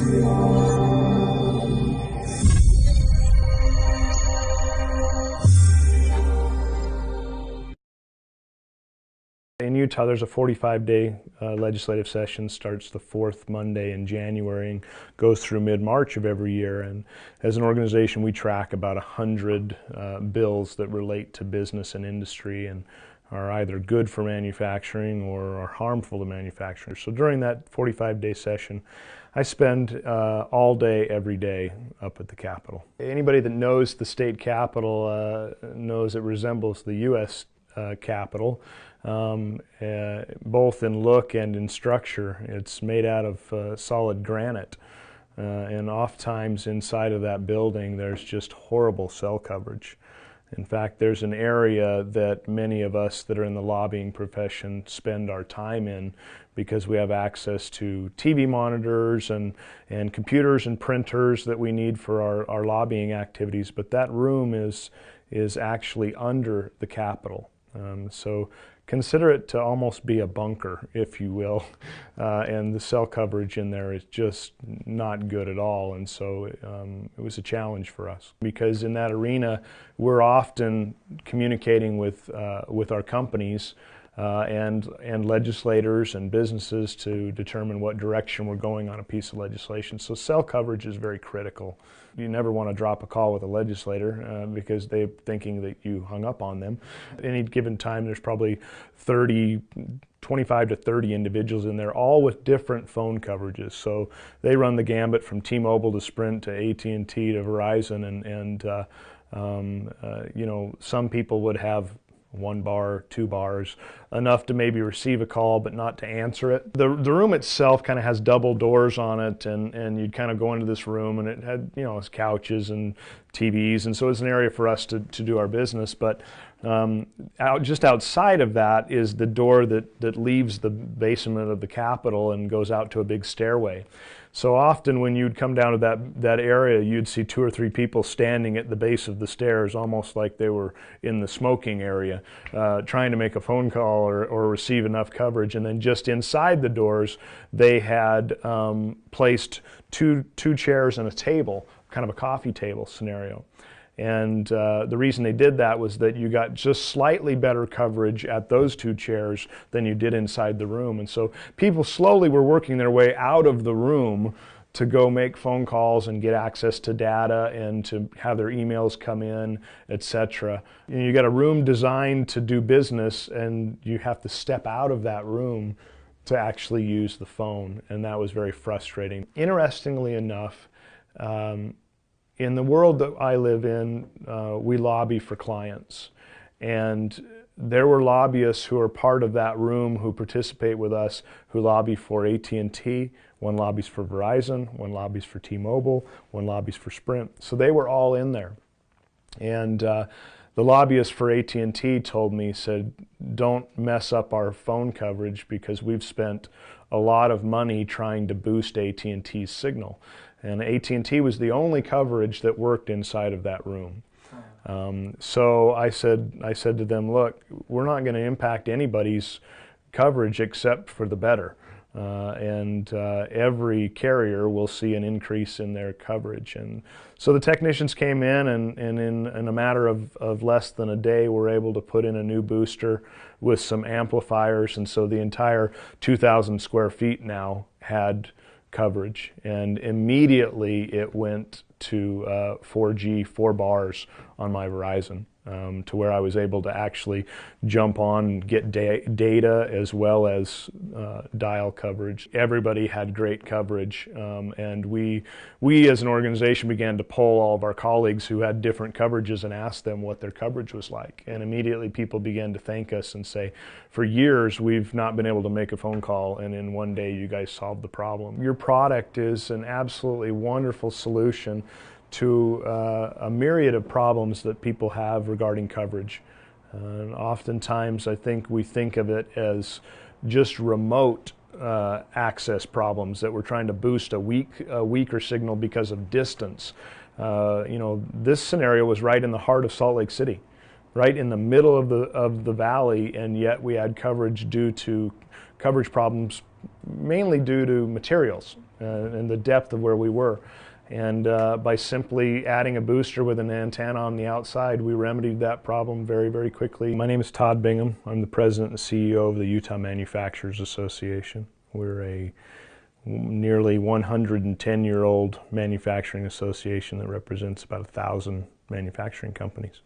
In Utah, there's a 45-day legislative session, starts the fourth Monday in January and goes through mid-March of every year. And as an organization, we track about 100 bills that relate to business and industry and are either good for manufacturing or are harmful to manufacturing. So during that 45-day session, I spend all day, every day up at the Capitol. Anybody that knows the state Capitol knows it resembles the U.S. Capitol. Both in look and in structure. It's made out of solid granite, and oftentimes inside of that building there's just horrible cell coverage. In fact, there's an area that many of us that are in the lobbying profession spend our time in because we have access to TV monitors and computers and printers that we need for our lobbying activities, but that room is actually under the Capitol. So consider it to almost be a bunker, if you will, and the cell coverage in there is just not good at all, and so it was a challenge for us. Because in that arena, we're often communicating with our companies and legislators and businesses to determine what direction we're going on a piece of legislation. So cell coverage is very critical. You never want to drop a call with a legislator because they're thinking that you hung up on them. At any given time, there's probably 25 to 30 individuals in there, all with different phone coverages. So they run the gambit from T-Mobile to Sprint to AT&T to Verizon, and you know, some people would have 1 bar, 2 bars, enough to maybe receive a call but not to answer it. The room itself kind of has double doors on it, and you'd kind of go into this room, and it had, you know, its couches and TVs, and so it's an area for us to do our business. But just outside of that is the door that leaves the basement of the Capitol and goes out to a big stairway. So often when you'd come down to that area, you'd see 2 or 3 people standing at the base of the stairs, almost like they were in the smoking area, trying to make a phone call or receive enough coverage. And then just inside the doors, they had placed two chairs and a table, kind of a coffee table scenario. And the reason they did that was that you got just slightly better coverage at those 2 chairs than you did inside the room. And so people slowly were working their way out of the room to go make phone calls and get access to data and to have their emails come in, etc. You got a room designed to do business, and you have to step out of that room to actually use the phone, and that was very frustrating. Interestingly enough, in the world that I live in, we lobby for clients, and there were lobbyists who are part of that room who participate with us who lobby for AT&T, one lobbies for Verizon, one lobbies for T-Mobile, one lobbies for Sprint. So they were all in there. And the lobbyist for AT&T told me, said, don't mess up our phone coverage because we've spent a lot of money trying to boost AT&T's signal. And AT&T was the only coverage that worked inside of that room. So I said to them, look, we're not going to impact anybody's coverage except for the better. Every carrier will see an increase in their coverage. And so the technicians came in, and in a matter of less than a day, were able to put in a new booster with some amplifiers, and so the entire 2,000 square feet now had coverage, and immediately it went to 4G, 4 bars on my Verizon, to where I was able to actually jump on and get data as well as dial coverage. Everybody had great coverage, and we as an organization began to poll all of our colleagues who had different coverages and ask them what their coverage was like. And immediately people began to thank us and say, for years we've not been able to make a phone call, and in one day you guys solved the problem. Your product is an absolutely wonderful solution to a myriad of problems that people have regarding coverage. And oftentimes I think we think of it as just remote access problems, that we're trying to boost a weaker signal because of distance. You know, this scenario was right in the heart of Salt Lake City, right in the middle of the valley, and yet we had coverage due to coverage problems mainly due to materials. and the depth of where we were. And by simply adding a booster with an antenna on the outside, we remedied that problem very, very quickly. My name is Todd Bingham. I'm the president and CEO of the Utah Manufacturers Association. We're a nearly 110-year-old manufacturing association that represents about 1,000 manufacturing companies.